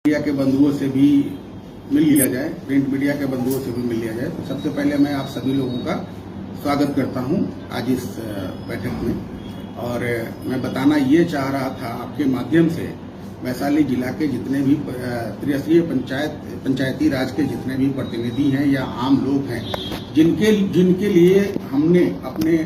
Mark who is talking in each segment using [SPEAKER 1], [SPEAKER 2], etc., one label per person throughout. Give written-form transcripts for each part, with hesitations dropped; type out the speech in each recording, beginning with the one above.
[SPEAKER 1] Media के बंधुओं से भी मिल लिया जाए, प्रिंट मीडिया के बंधुओं से भी मिल लिया जाए। तो सबसे पहले मैं आप सभी लोगों का स्वागत करता हूं आज इस बैठक में। और मैं बताना ये चाह रहा था आपके माध्यम से, वैशाली जिला के जितने भी त्रिस्तरीय पंचायती राज के जितने भी प्रतिनिधि हैं या आम लोग हैं, जिनके लिए हमने अपने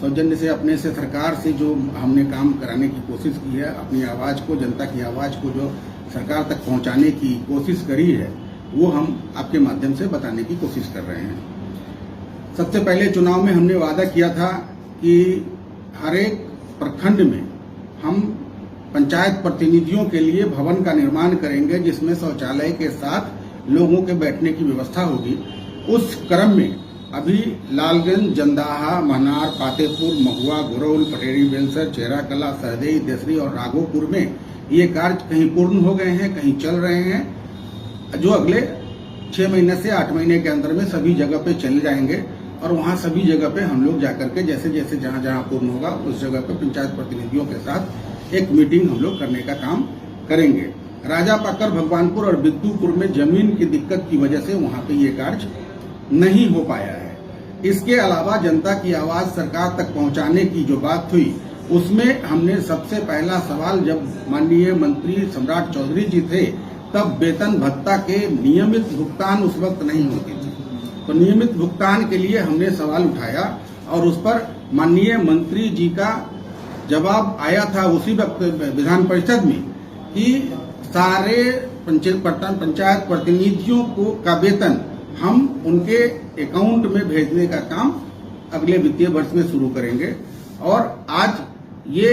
[SPEAKER 1] सौजन्य से अपने से सरकार से जो हमने काम कराने की कोशिश की है, अपनी आवाज को, जनता की आवाज को जो सरकार तक पहुंचाने की कोशिश करी है, वो हम आपके माध्यम से बताने की कोशिश कर रहे हैं। सबसे पहले चुनाव में हमने वादा किया था कि हर एक प्रखंड में हम पंचायत प्रतिनिधियों के लिए भवन का निर्माण करेंगे, जिसमें शौचालय के साथ लोगों के बैठने की व्यवस्था होगी। उस क्रम में अभी लालगंज, जंदाहा, महनार, पातेपुर, महुआ, गुरौल, पटेरी, बेलसर, चेहराकला, सहदेई, देसरी और राघोपुर में ये कार्य कहीं पूर्ण हो गए हैं, कहीं चल रहे हैं, जो अगले 6 महीने से 8 महीने के अंदर में सभी जगह पे चले जाएंगे। और वहाँ सभी जगह पे हम लोग जाकर के जैसे जैसे जहाँ जहाँ पूर्ण होगा उस जगह पे पंचायत प्रतिनिधियों के साथ एक मीटिंग हम लोग करने का काम करेंगे। राजापाकर, भगवानपुर और बिद्दूपुर में जमीन की दिक्कत की वजह से वहाँ पे ये कार्य नहीं हो पाया है। इसके अलावा जनता की आवाज सरकार तक पहुंचाने की जो बात हुई, उसमें हमने सबसे पहला सवाल, जब माननीय मंत्री सम्राट चौधरी जी थे तब वेतन भत्ता के नियमित भुगतान उस वक्त नहीं होती थी, तो नियमित भुगतान के लिए हमने सवाल उठाया और उस पर माननीय मंत्री जी का जवाब आया था उसी वक्त विधान परिषद में कि सारे पंचायत प्रतिनिधियों का वेतन हम उनके अकाउंट में भेजने का काम अगले वित्तीय वर्ष में शुरू करेंगे। और आज ये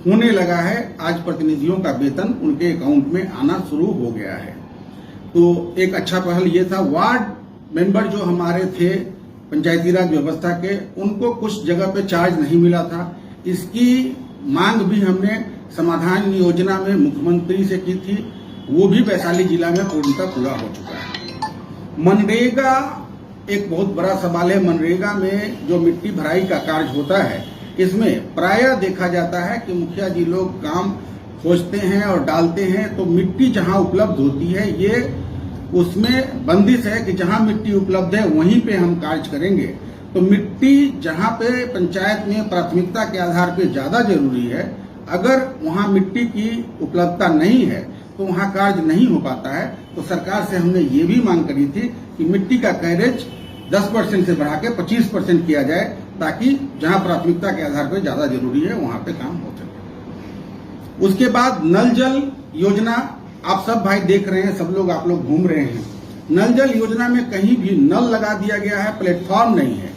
[SPEAKER 1] होने लगा है, आज प्रतिनिधियों का वेतन उनके अकाउंट में आना शुरू हो गया है। तो एक अच्छा पहल ये था। वार्ड मेंबर जो हमारे थे पंचायती राज व्यवस्था के, उनको कुछ जगह पे चार्ज नहीं मिला था। इसकी मांग भी हमने समाधान योजना में मुख्यमंत्री से की थी, वो भी वैशाली जिला में पूर्णतः पूरा हो चुका है। मनरेगा एक बहुत बड़ा सवाल है। मनरेगा में जो मिट्टी भराई का कार्य होता है, इसमें प्रायः देखा जाता है कि मुखिया जी लोग काम खोजते हैं और डालते हैं, तो मिट्टी जहां उपलब्ध होती है, ये उसमें बंदिश है कि जहां मिट्टी उपलब्ध है वहीं पे हम कार्य करेंगे। तो मिट्टी जहां पे पंचायत में प्राथमिकता के आधार पे ज्यादा जरूरी है, अगर वहां मिट्टी की उपलब्धता नहीं है तो वहां कार्य नहीं हो पाता है। तो सरकार से हमने ये भी मांग करी थी कि मिट्टी का कैरेज 10% से बढ़ा के 25% किया जाए, ताकि जहां प्राथमिकता के आधार पर ज्यादा जरूरी है वहां पे काम हो सके। उसके बाद नल जल योजना, आप सब भाई देख रहे हैं, सब लोग आप लोग घूम रहे हैं। नल जल योजना में कहीं भी नल लगा दिया गया है, प्लेटफॉर्म नहीं है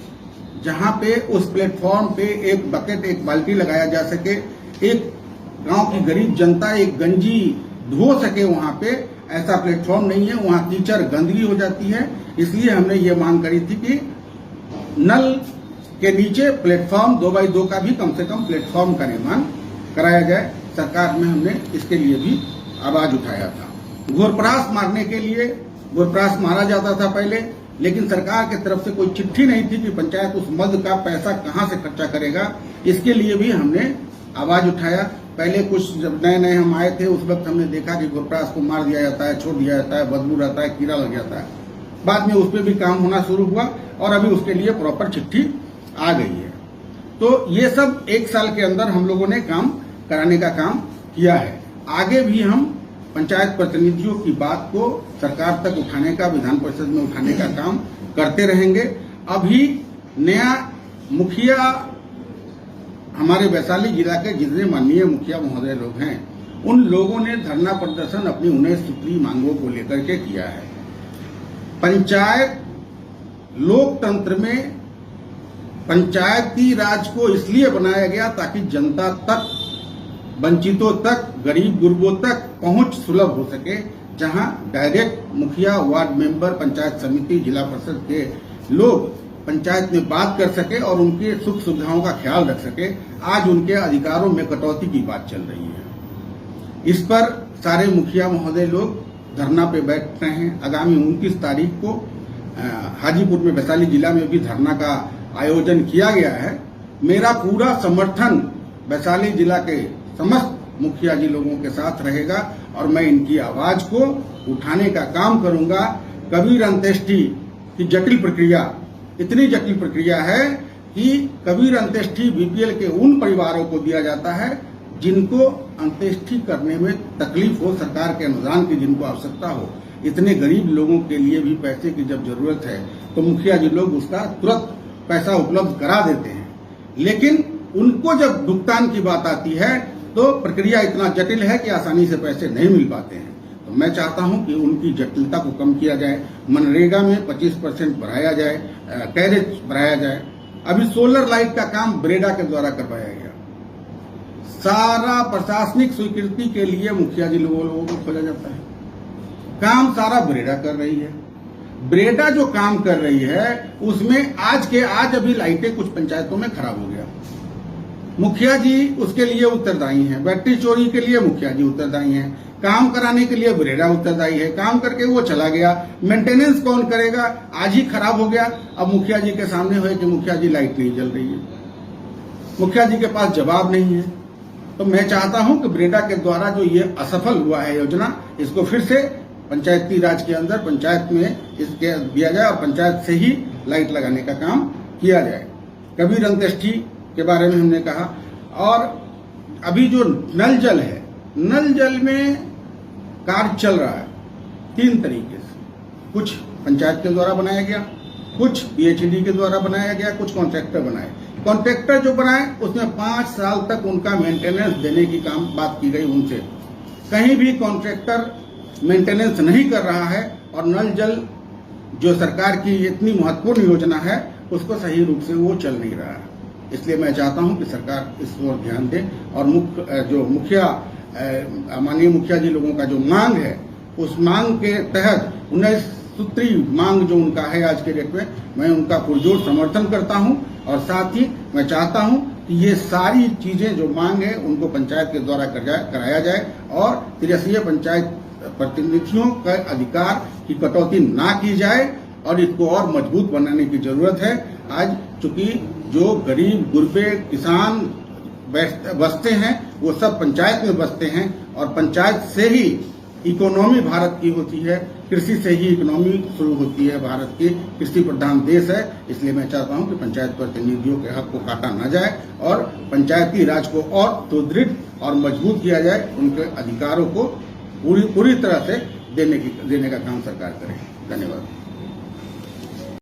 [SPEAKER 1] जहां पे उस प्लेटफॉर्म पे एक बकेट, एक बाल्टी लगाया जा सके, एक गांव की गरीब जनता एक गंजी धो सके, वहां पे ऐसा प्लेटफॉर्म नहीं है। वहां कीचड़, गंदगी हो जाती है। इसलिए हमने ये मांग करी थी कि नल के नीचे प्लेटफॉर्म 2x2 का भी कम से कम प्लेटफॉर्म का निर्माण कराया जाए। सरकार में हमने इसके लिए भी आवाज उठाया था। घोरपरास मारने के लिए घोरपरास मारा जाता था पहले, लेकिन सरकार की तरफ से कोई चिट्ठी नहीं थी कि पंचायत उस मद का पैसा कहां से खर्चा करेगा। इसके लिए भी हमने आवाज उठाया। पहले कुछ जब नए नए हम आए थे, उस वक्त हमने देखा कि घोरपरास को मार दिया जाता है, छोड़ दिया जाता है, बदबू रहता है, कीड़ा लग जाता है। बाद में उस पर भी काम होना शुरू हुआ और अभी उसके लिए प्रॉपर चिट्ठी आ गई है। तो ये सब 1 साल के अंदर हम लोगों ने काम कराने का काम किया है। आगे भी हम पंचायत प्रतिनिधियों की बात को सरकार तक उठाने का, विधान परिषद में उठाने का काम करते रहेंगे। अभी नया मुखिया, हमारे वैशाली जिला के जितने माननीय मुखिया महोदय लोग हैं, उन लोगों ने धरना प्रदर्शन अपनी 19 सूत्री मांगों को लेकर के किया है। पंचायत लोकतंत्र में पंचायती राज को इसलिए बनाया गया ताकि जनता तक, वंचितों तक, गरीब गुरबों तक पहुंच सुलभ हो सके, जहां डायरेक्ट मुखिया, वार्ड मेंबर, पंचायत समिति, जिला परिषद के लोग पंचायत में बात कर सके और उनके सुख सुविधाओं का ख्याल रख सके। आज उनके अधिकारों में कटौती की बात चल रही है। इस पर सारे मुखिया महोदय लोग धरना पे बैठ रहे हैं। आगामी 29 तारीख को हाजीपुर में, वैशाली जिला में भी धरना का आयोजन किया गया है। मेरा पूरा समर्थन वैशाली जिला के समस्त मुखिया जी लोगों के साथ रहेगा और मैं इनकी आवाज को उठाने का काम करूंगा। कबीर अंत्येष्टि की जटिल प्रक्रिया, इतनी जटिल प्रक्रिया है कि कबीर अंत्येष्टि बीपीएल के उन परिवारों को दिया जाता है जिनको अंत्येष्टि करने में तकलीफ हो, सरकार के अनुदान की जिनको आवश्यकता हो। इतने गरीब लोगों के लिए भी पैसे की जब जरूरत है तो मुखिया जी लोग उसका तुरंत पैसा उपलब्ध करा देते हैं, लेकिन उनको जब भुगतान की बात आती है तो प्रक्रिया इतना जटिल है कि आसानी से पैसे नहीं मिल पाते हैं। तो मैं चाहता हूं कि उनकी जटिलता को कम किया जाए, मनरेगा में 25% बढ़ाया जाए, कैरेज बढ़ाया जाए। अभी सोलर लाइट का काम ब्रेडा के द्वारा करवाया गया, सारा प्रशासनिक स्वीकृति के लिए मुखिया जी लोगों को खोजा जाता है, काम सारा ब्रेडा कर रही है। ब्रेडा जो काम कर रही है उसमें आज अभी लाइटें कुछ पंचायतों में खराब हो गया, मुखिया जी उसके लिए उत्तरदायी हैं। बैटरी चोरी के लिए मुखिया जी उत्तरदायी हैं, काम कराने के लिए ब्रेडा उत्तरदायी है, काम करके वो चला गया, मेंटेनेंस कौन करेगा? आज ही खराब हो गया, अब मुखिया जी के सामने हुए कि मुखिया जी लाइट नहीं जल रही है, मुखिया जी के पास जवाब नहीं है। तो मैं चाहता हूं कि ब्रेडा के द्वारा जो ये असफल हुआ है योजना, इसको फिर से पंचायती राज के अंदर पंचायत में इसके दिया जाए और पंचायत से ही लाइट लगाने का काम किया जाए। कबीर अंत्येष्टि के बारे में हमने कहा। और अभी जो नल जल है, नल जल में कार्य चल रहा है 3 तरीके से, कुछ पंचायत के द्वारा बनाया गया, कुछ पीएचडी के द्वारा बनाया गया, कुछ कॉन्ट्रैक्टर बनाए। कॉन्ट्रैक्टर जो बनाए उसमें 5 साल तक उनका मेंटेनेंस देने की बात की गई उनसे। कहीं भी कॉन्ट्रैक्टर मेंटेनेंस नहीं कर रहा है और नल जल जो सरकार की इतनी महत्वपूर्ण योजना है उसको सही रूप से वो चल नहीं रहा है। इसलिए मैं चाहता हूं कि सरकार इस ओर ध्यान दे और माननीय मुखिया जी लोगों का जो मांग है उस मांग के तहत 19 सूत्री मांग जो उनका है आज के डेट में, मैं उनका पुरजोर समर्थन करता हूं। और साथ ही मैं चाहता हूं कि ये सारी चीजें जो मांग है उनको पंचायत के द्वारा कराया जाए और त्रिस्तरीय पंचायत प्रतिनिधियों का अधिकार की कटौती ना की जाए और इसको और मजबूत बनाने की जरूरत है। आज चूंकि जो गरीब गुरबे किसान बसते हैं वो सब पंचायत में बसते हैं और पंचायत से ही इकोनॉमी भारत की होती है, कृषि से ही इकोनॉमी शुरू होती है। भारत की कृषि प्रधान देश है, इसलिए मैं चाहता हूं कि पंचायत प्रतिनिधियों के हक को काटा न जाए और पंचायती राज को और सुदृढ़ और मजबूत किया जाए, उनके अधिकारों को पूरी तरह से देने का काम सरकार करे। धन्यवाद।